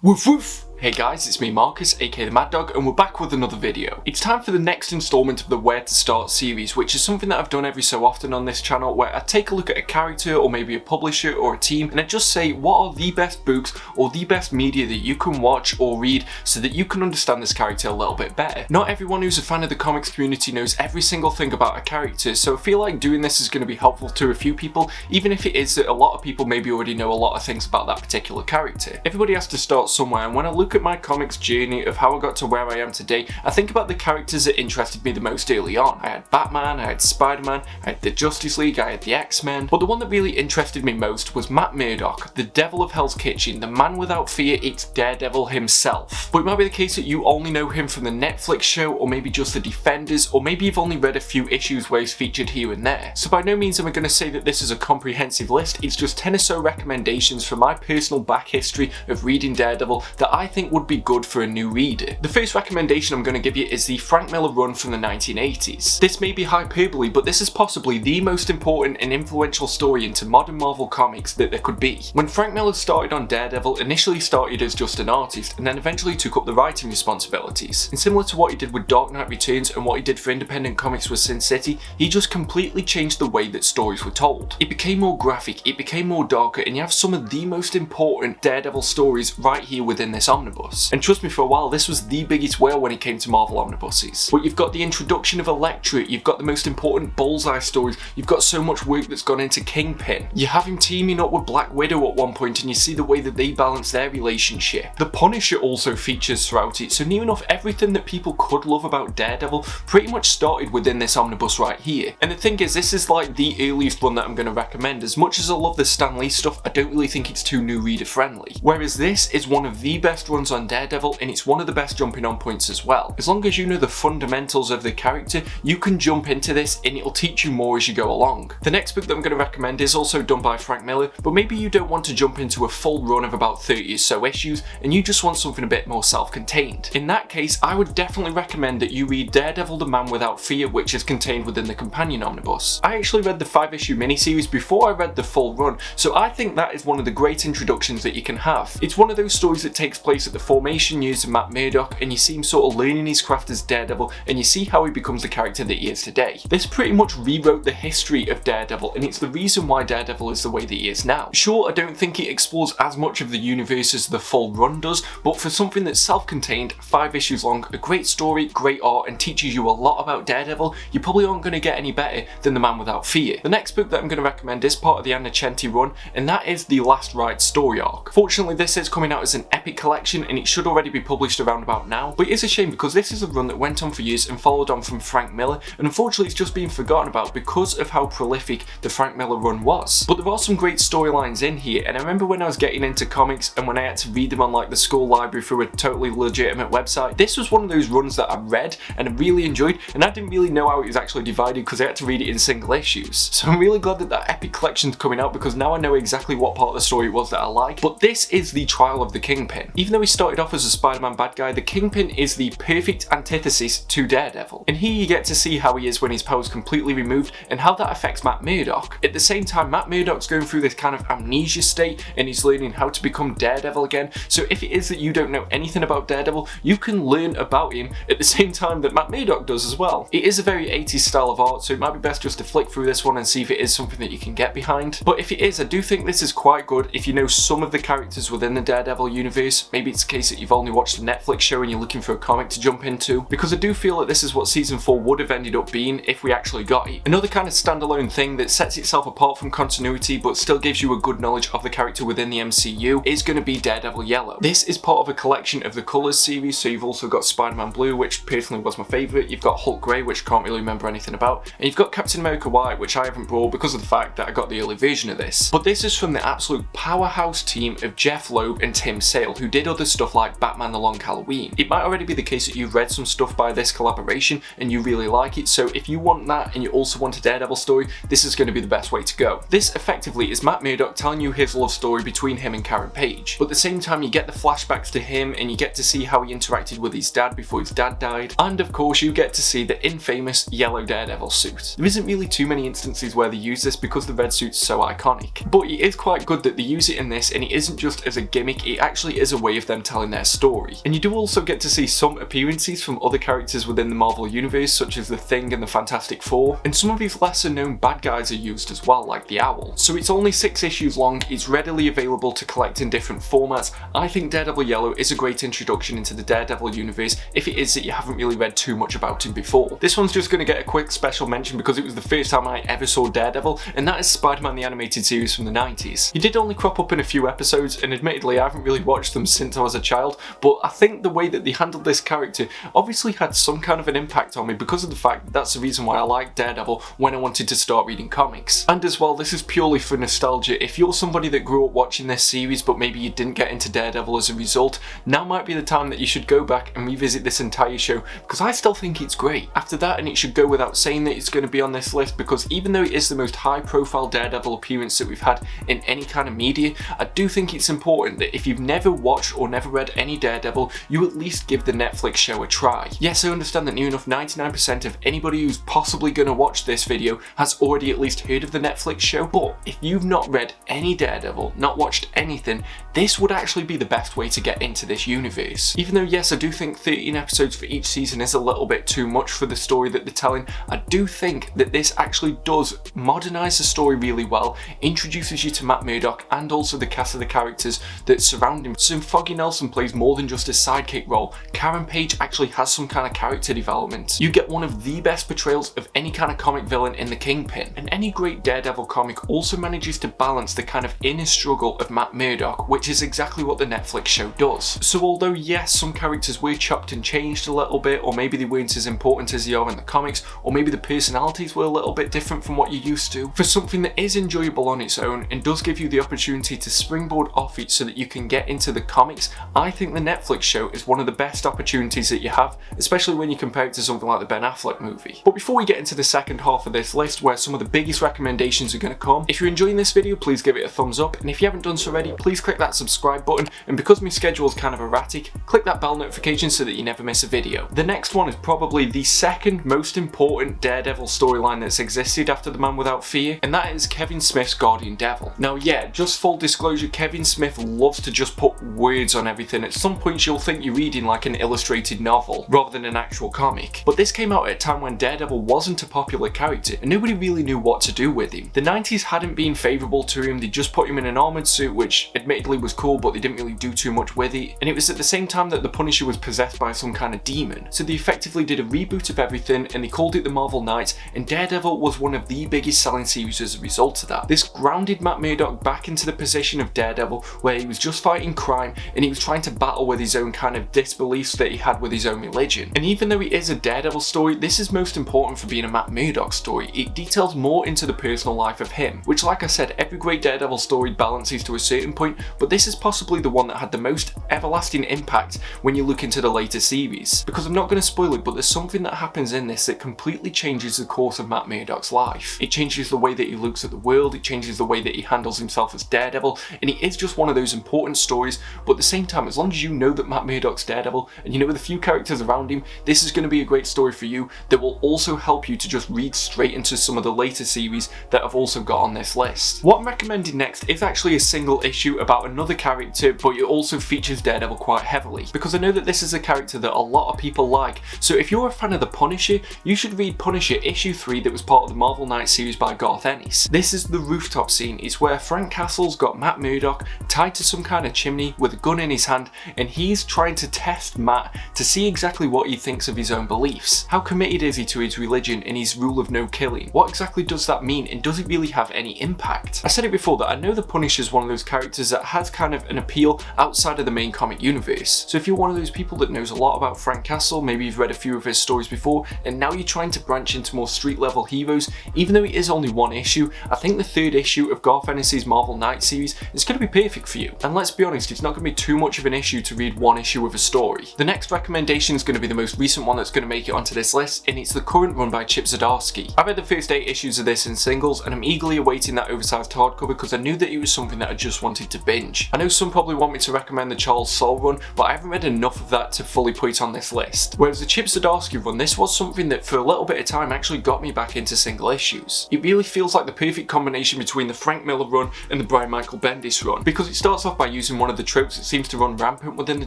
Woof woof! Hey guys, it's me Marcus, aka the Mad Dog, and we're back with another video. It's time for the next installment of the Where to Start series, which is something that I've done every so often on this channel, where I take a look at a character or maybe a publisher or a team and I just say what are the best books or the best media that you can watch or read so that you can understand this character a little bit better. Not everyone who's a fan of the comics community knows every single thing about a character, so I feel like doing this is going to be helpful to a few people, even if it is that a lot of people maybe already know a lot of things about that particular character. Everybody has to start somewhere, and when I look at my comics journey of how I got to where I am today, I think about the characters that interested me the most early on. I had Batman, I had SpiderMan, I had the Justice League, I had the X-Men, but the one that really interested me most was Matt Murdock, the devil of Hell's Kitchen, the man without fear. It's Daredevil himself. But it might be the case that you only know him from the Netflix show, or maybe just the Defenders, or maybe you've only read a few issues where he's featured here and there. So by no means am I going to say that this is a comprehensive list, it's just 10 or so recommendations from my personal back history of reading Daredevil that I think would be good for a new reader. The first recommendation I'm going to give you is the Frank Miller run from the 1980s. This may be hyperbole, but this is possibly the most important and influential story into modern Marvel comics that there could be. When Frank Miller started on Daredevil, initially started as just an artist and then eventually took up the writing responsibilities. And similar to what he did with Dark Knight Returns and what he did for independent comics with Sin City, he just completely changed the way that stories were told. It became more graphic, it became more darker, and you have some of the most important Daredevil stories right here within this omnibus. And trust me, for a while this was the biggest whale when it came to Marvel omnibuses. But you've got the introduction of Elektra, you've got the most important Bullseye stories, you've got so much work that's gone into Kingpin. You have him teaming up with Black Widow at one point and you see the way that they balance their relationship. The Punisher also features throughout it, so near enough everything that people could love about Daredevil pretty much started within this omnibus right here. And the thing is, this is like the earliest one that I'm going to recommend. As much as I love the Stan Lee stuff, I don't really think it's too new reader friendly. Whereas this is one of the best runs on Daredevil, and it's one of the best jumping on points as well. As long as you know the fundamentals of the character, you can jump into this and it'll teach you more as you go along. The next book that I'm going to recommend is also done by Frank Miller, but maybe you don't want to jump into a full run of about 30 or so issues and you just want something a bit more self-contained. In that case, I would definitely recommend that you read Daredevil the Man Without Fear, which is contained within the companion omnibus. I actually read the 5-issue miniseries before I read the full run, so I think that is one of the great introductions that you can have. It's one of those stories that takes place at the formation years of Matt Murdock, and you see him sort of learning his craft as Daredevil, and you see how he becomes the character that he is today. This pretty much rewrote the history of Daredevil, and it's the reason why Daredevil is the way that he is now. Sure, I don't think it explores as much of the universe as the full run does, but for something that's self-contained, 5 issues long, a great story, great art, and teaches you a lot about Daredevil, you probably aren't going to get any better than The Man Without Fear. The next book that I'm going to recommend is part of the Annocenti run, and that is the Last Ride story arc. Fortunately, this is coming out as an epic collection, and it should already be published around about now, but it is a shame because this is a run that went on for years and followed on from Frank Miller, and unfortunately it's just being forgotten about because of how prolific the Frank Miller run was. But there are some great storylines in here, and I remember when I was getting into comics and when I had to read them on like the school library through a totally legitimate website, this was one of those runs that I read and I really enjoyed, and I didn't really know how it was actually divided because I had to read it in single issues. So I'm really glad that that epic collection's coming out because now I know exactly what part of the story it was that I like. But this is the trial of the Kingpin. Even though he started off as a Spider-Man bad guy, the Kingpin is the perfect antithesis to Daredevil. And here you get to see how he is when his power's completely removed and how that affects Matt Murdock. At the same time, Matt Murdock's going through this kind of amnesia state and he's learning how to become Daredevil again. So if it is that you don't know anything about Daredevil, you can learn about him at the same time that Matt Murdock does as well. It is a very 80s style of art, so it might be best just to flick through this one and see if it is something that you can get behind. But if it is, I do think this is quite good if you know some of the characters within the Daredevil universe. Maybe it's a case that you've only watched the Netflix show and you're looking for a comic to jump into, because I do feel that this is what season 4 would have ended up being if we actually got it. Another kind of standalone thing that sets itself apart from continuity but still gives you a good knowledge of the character within the MCU is going to be Daredevil Yellow. This is part of a collection of the Colours series, so you've also got Spider-Man Blue, which personally was my favourite, you've got Hulk Grey, which I can't really remember anything about, and you've got Captain America White, which I haven't brought because of the fact that I got the early version of this. But this is from the absolute powerhouse team of Jeff Loeb and Tim Sale, who did other stuff like Batman The Long Halloween. It might already be the case that you've read some stuff by this collaboration and you really like it, so if you want that and you also want a Daredevil story, this is going to be the best way to go. This effectively is Matt Murdock telling you his love story between him and Karen Page, but at the same time you get the flashbacks to him and you get to see how he interacted with his dad before his dad died, and of course you get to see the infamous yellow Daredevil suit. There isn't really too many instances where they use this because the red suit's so iconic, but it is quite good that they use it in this, and it isn't just as a gimmick, it actually is a way of of them telling their story. And you do also get to see some appearances from other characters within the Marvel Universe, such as the Thing and the Fantastic Four, and some of these lesser known bad guys are used as well, like the Owl. So it's only 6 issues long, it's readily available to collect in different formats. I think Daredevil Yellow is a great introduction into the Daredevil universe if it is that you haven't really read too much about him before. This one's just going to get a quick special mention because it was the first time I ever saw Daredevil, and that is SpiderMan the animated series from the 90s. He did only crop up in a few episodes, and admittedly I haven't really watched them since I was a child, but I think the way that they handled this character obviously had some kind of an impact on me because of the fact that that's the reason why I liked Daredevil when I wanted to start reading comics. And as well, this is purely for nostalgia. If you're somebody that grew up watching this series but maybe you didn't get into Daredevil as a result, now might be the time that you should go back and revisit this entire show, because I still think it's great. After that, and it should go without saying that it's going to be on this list, because even though it is the most high profile Daredevil appearance that we've had in any kind of media, I do think it's important that if you've never watched or never read any Daredevil, you at least give the Netflix show a try. Yes, I understand that near enough 99% of anybody who's possibly going to watch this video has already at least heard of the Netflix show, but if you've not read any Daredevil, not watched anything, this would actually be the best way to get into this universe. Even though yes, I do think 13 episodes for each season is a little bit too much for the story that they're telling, I do think that this actually does modernise the story really well, introduces you to Matt Murdock and also the cast of the characters that surround him. So Foggy Nelson plays more than just a sidekick role. Karen Page actually has some kind of character development. You get one of the best portrayals of any kind of comic villain in the Kingpin, and any great Daredevil comic also manages to balance the kind of inner struggle of Matt Murdock, which is exactly what the Netflix show does. So although yes, some characters were chopped and changed a little bit, or maybe they weren't as important as they are in the comics, or maybe the personalities were a little bit different from what you're used to, for something that is enjoyable on its own and does give you the opportunity to springboard off it so that you can get into the comics, I think the Netflix show is one of the best opportunities that you have, especially when you compare it to something like the Ben Affleck movie. But before we get into the second half of this list, where some of the biggest recommendations are going to come, if you're enjoying this video, please give it a thumbs up, and if you haven't done so already, please click that subscribe button, and because my schedule is kind of erratic, click that bell notification so that you never miss a video. The next one is probably the second most important Daredevil storyline that's existed after The Man Without Fear, and that is Kevin Smith's Guardian Devil. Now yeah, just full disclosure, Kevin Smith loves to just put words on everything. At some points you'll think you're reading like an illustrated novel rather than an actual comic, but this came out at a time when Daredevil wasn't a popular character and nobody really knew what to do with him. The 90s hadn't been favourable to him, they just put him in an armoured suit, which admittedly was cool, but they didn't really do too much with it, and it was at the same time that the Punisher was possessed by some kind of demon, so they effectively did a reboot of everything and they called it the Marvel Knights, and Daredevil was one of the biggest selling series as a result of that. This grounded Matt Murdock back into the position of Daredevil, where he was just fighting crime and he was trying to battle with his own kind of disbeliefs that he had with his own religion. And even though it is a Daredevil story, this is most important for being a Matt Murdock story. It details more into the personal life of him, which like I said, every great Daredevil story balances to a certain point, but this is possibly the one that had the most everlasting impact when you look into the later series. Because I'm not going to spoil it, but there's something that happens in this that completely changes the course of Matt Murdock's life. It changes the way that he looks at the world, it changes the way that he handles himself as Daredevil, and it is just one of those important stories, but at the same time, as long as you know that Matt Murdock's Daredevil, and you know the few characters around him, this is going to be a great story for you that will also help you to just read straight into some of the later series that I've also got on this list. What I'm recommending next is actually a single issue about another character, but it also features Daredevil quite heavily, because I know that this is a character that a lot of people like. So if you're a fan of the Punisher, you should read Punisher issue 3 that was part of the Marvel Knights series by Garth Ennis. This is the rooftop scene. It's where Frank Castle's got Matt Murdock tied to some kind of chimney with a gun in his hand, and he's trying to test Matt to see exactly what he thinks of his own beliefs. How committed is he to his religion and his rule of no killing? What exactly does that mean, and does it really have any impact? I said it before that I know the Punisher is one of those characters that has kind of an appeal outside of the main comic universe. So if you're one of those people that knows a lot about Frank Castle, maybe you've read a few of his stories before, and now you're trying to branch into more street level heroes, even though it is only one issue, I think the third issue of Garth Ennis' Marvel Knights series is going to be perfect for you. And let's be honest, it's not going to be too much of an issue to read one issue of a story. The next recommendation is going to be the most recent one that's going to make it onto this list, and it's the current run by Chip Zdarsky. I've read the first 8 issues of this in singles, and I'm eagerly awaiting that oversized hardcover because I knew that it was something that I just wanted to binge. I know some probably want me to recommend the Charles Soule run, but I haven't read enough of that to fully put it on this list. Whereas the Chip Zdarsky run, this was something that for a little bit of time actually got me back into single issues. It really feels like the perfect combination between the Frank Miller run and the Brian Michael Bendis run, because it starts off by using one of the tropes that seems to run rampant within the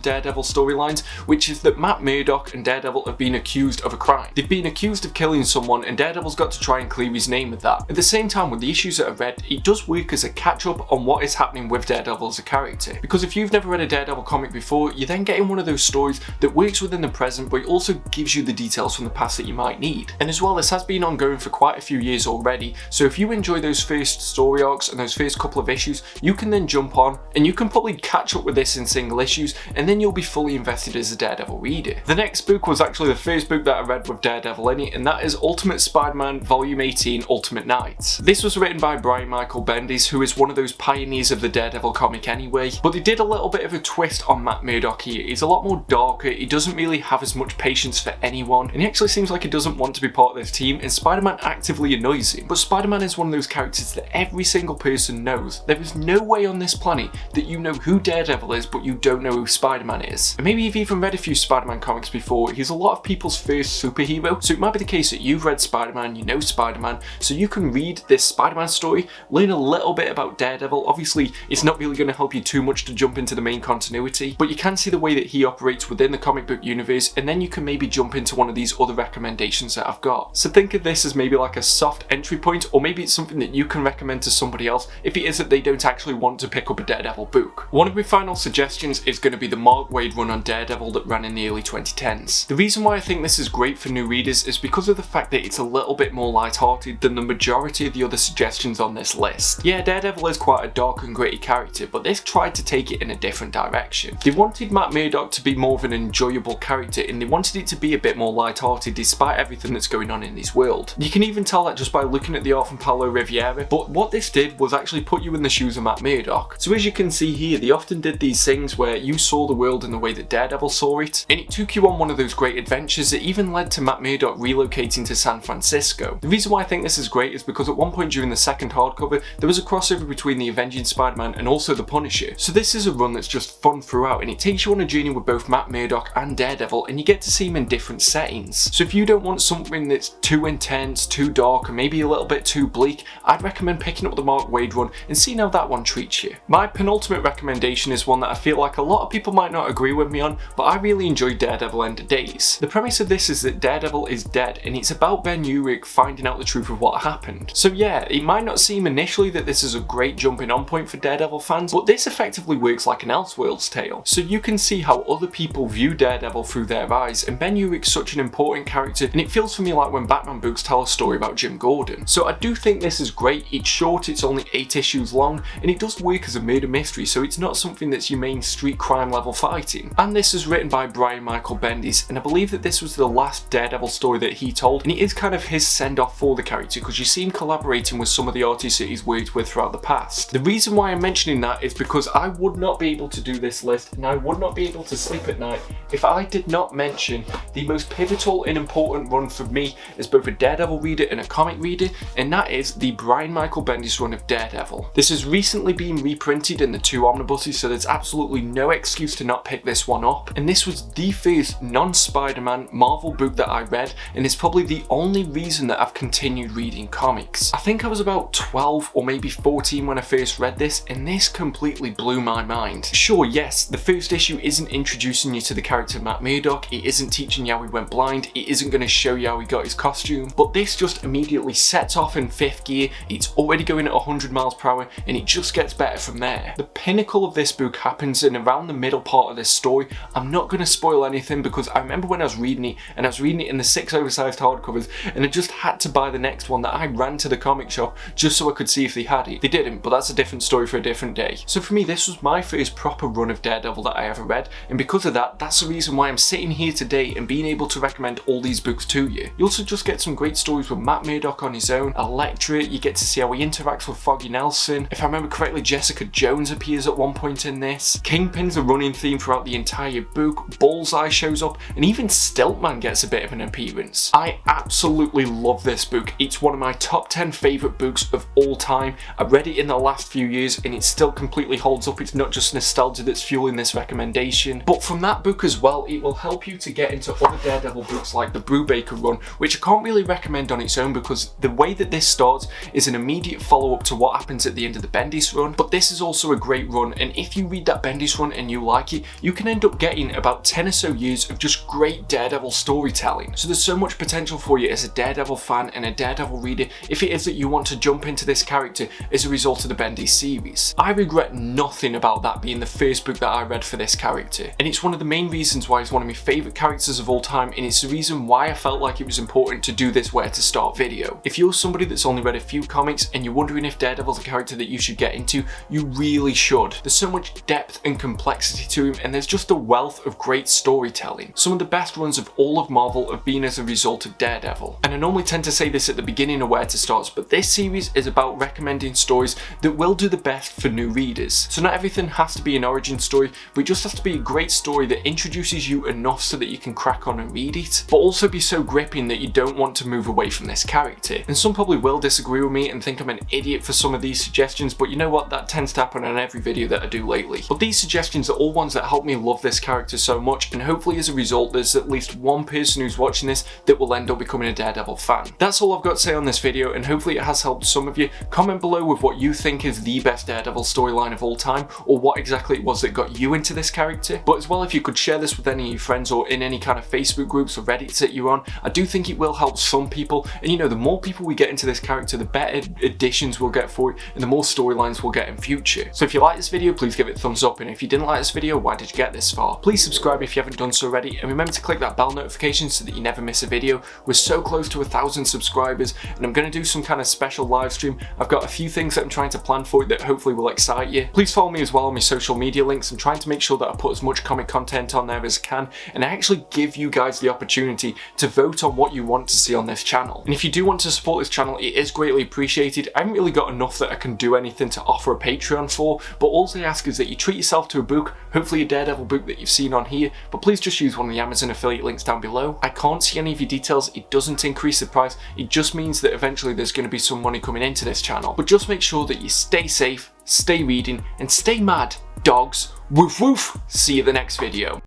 Daredevil storylines, which is that Matt Murdock and Daredevil have been accused of a crime. They've been accused of killing someone, and Daredevil's got to try and clear his name with that. At the same time, with the issues that I've read, it does work as a catch-up on what is happening with Daredevil as a character. Because if you've never read a Daredevil comic before, you're then getting one of those stories that works within the present, but it also gives you the details from the past that you might need. And as well, this has been ongoing for quite a few years already, so if you enjoy those first story arcs and those first couple of issues, you can then jump on and you can probably catch up with this in single issues, and then you'll be fully invested as a Daredevil reader. The next book was actually the first book that I read with Daredevil in it, and that is Ultimate Spider-Man Volume 18 Ultimate Nights. This was written by Brian Michael Bendis, who is one of those pioneers of the Daredevil comic anyway, but they did a little bit of a twist on Matt Murdock here. He's a lot more darker, he doesn't really have as much patience for anyone, and he actually seems like he doesn't want to be part of this team, and Spider-Man actively annoys him. But Spider-Man is one of those characters that every single person knows. There is no way on this planet that you know who Daredevil is, but you don't know who Spider-Man is. And maybe you've even read a few Spider-Man comics before. He's a lot of people's first superhero, so it might be the case that you've read Spider-Man, you know Spider-Man, so you can read this Spider-Man story, learn a little bit about Daredevil. Obviously, it's not really going to help you too much to jump into the main continuity, but you can see the way that he operates within the comic book universe, and then you can maybe jump into one of these other recommendations that I've got. So think of this as maybe like a soft entry point, or maybe it's something that you can recommend to somebody else if it is that they don't actually want to pick up a Daredevil book. One of my final suggestions is going to be the Waid run on Daredevil that ran in the early 2010s. The reason why I think this is great for new readers is because of the fact that it's a little bit more light-hearted than the majority of the other suggestions on this list. Yeah, Daredevil is quite a dark and gritty character, but this tried to take it in a different direction. They wanted Matt Murdock to be more of an enjoyable character, and they wanted it to be a bit more light-hearted despite everything that's going on in this world. You can even tell that just by looking at the art from Paulo Riviera, but what this did was actually put you in the shoes of Matt Murdock. So as you can see here, they often did these things where you saw the world in the way that Daredevil saw it, and it took you on one of those great adventures that even led to Matt Murdock relocating to San Francisco. The reason why I think this is great is because at one point during the second hardcover, there was a crossover between the Avenging Spider-Man and also the Punisher. So this is a run that's just fun throughout, and it takes you on a journey with both Matt Murdock and Daredevil, and you get to see him in different settings. So if you don't want something that's too intense, too dark, or maybe a little bit too bleak, I'd recommend picking up the Waid run and seeing how that one treats you. My penultimate recommendation is one that I feel like a lot of people might not agree with me on, but I really enjoyed Daredevil End of Days. The premise of this is that Daredevil is dead, and it's about Ben Urich finding out the truth of what happened. So yeah, it might not seem initially that this is a great jumping on point for Daredevil fans, but this effectively works like an Elseworlds tale. So you can see how other people view Daredevil through their eyes, and Ben Urich's such an important character, and it feels for me like when Batman books tell a story about Jim Gordon. So I do think this is great. It's short, it's only 8 issues long, and it does work as a murder mystery, so it's not something that's your main street crime level fighting. And this is written by Brian Michael Bendis, and I believe that this was the last Daredevil story that he told, and it is kind of his send-off for the character because you see him collaborating with some of the artists that he's worked with throughout the past. The reason why I'm mentioning that is because I would not be able to do this list, and I would not be able to sleep at night if I did not mention the most pivotal and important run for me as both a Daredevil reader and a comic reader, and that is the Brian Michael Bendis run of Daredevil. This has recently been reprinted in the 2 omnibuses, so there's absolutely no excuse to not pick this one up, and this was the first non-Spider-Man Marvel book that I read, and it's probably the only reason that I've continued reading comics. I think I was about 12 or maybe 14 when I first read this, and this completely blew my mind. Sure, yes, the first issue isn't introducing you to the character Matt Murdock, it isn't teaching you how he went blind, it isn't going to show you how he got his costume, but this just immediately sets off in 5th gear, it's already going at 100 miles per hour, and it just gets better from there. The pinnacle of this book happens in around the middle part of this story. I'm not going to spoil anything because I remember when I was reading it, and I was reading it in the 6 oversized hardcovers, and I just had to buy the next one that I ran to the comic shop just so I could see if they had it. They didn't, but that's a different story for a different day. So for me, this was my first proper run of Daredevil that I ever read, and because of that, that's the reason why I'm sitting here today and being able to recommend all these books to you. You also just get some great stories with Matt Murdock on his own, Elektra, you get to see how he interacts with Foggy Nelson. If I remember correctly, Jessica Jones appears at one point in this. Kingpin's a running theme throughout the entire book, Bullseye shows up, and even Stiltman gets a bit of an appearance. I absolutely love this book. It's one of my top 10 favourite books of all time. I read it in the last few years and it still completely holds up. It's not just nostalgia that's fueling this recommendation, but from that book as well, it will help you to get into other Daredevil books like the Brubacher Run, which I can't really recommend on its own because the way that this starts is an immediate follow-up to what happens at the end of the Bendis run, but this is also a great run, and if you read that a Bendis run and you like it, you can end up getting about 10 or so years of just great Daredevil storytelling. So there's so much potential for you as a Daredevil fan and a Daredevil reader if it is that you want to jump into this character as a result of the Bendis series. I regret nothing about that being the first book that I read for this character, and it's one of the main reasons why he's one of my favourite characters of all time, and it's the reason why I felt like it was important to do this where to start video. If you're somebody that's only read a few comics and you're wondering if Daredevil's a character that you should get into, you really should. There's so much depth and complexity to him, and there's just a wealth of great storytelling. Some of the best runs of all of Marvel have been as a result of Daredevil. And I normally tend to say this at the beginning of where to start, but this series is about recommending stories that will do the best for new readers. So not everything has to be an origin story, but it just has to be a great story that introduces you enough so that you can crack on and read it, but also be so gripping that you don't want to move away from this character. And some probably will disagree with me and think I'm an idiot for some of these suggestions, but you know what, that tends to happen on every video that I do lately. But these suggestions are all ones that help me love this character so much, and hopefully as a result there's at least one person who's watching this that will end up becoming a Daredevil fan. That's all I've got to say on this video, and hopefully it has helped some of you. Comment below with what you think is the best Daredevil storyline of all time, or what exactly it was that got you into this character. But as well, if you could share this with any of your friends or in any kind of Facebook groups or Reddits that you're on, I do think it will help some people. And you know, the more people we get into this character, the better additions we'll get for it, and the more storylines we'll get in future. So if you like this video, please give it a thumbs up, and if you didn't like this video, why did you get this far? Please subscribe if you haven't done so already, and remember to click that bell notification so that you never miss a video. We're so close to 1,000 subscribers, and I'm going to do some kind of special live stream. I've got a few things that I'm trying to plan for it that hopefully will excite you. Please follow me as well on my social media links. I'm trying to make sure that I put as much comic content on there as I can, and I actually give you guys the opportunity to vote on what you want to see on this channel. And if you do want to support this channel, it is greatly appreciated. I haven't really got enough that I can do anything to offer a Patreon for, but all I ask is that you treat yourself to a book, hopefully a Daredevil book that you've seen on here, but please just use one of the Amazon affiliate links down below. I can't see any of your details. It doesn't increase the price. It just means that eventually there's going to be some money coming into this channel. But just make sure that you stay safe, stay reading, and stay mad, dogs. Woof woof. See you in the next video.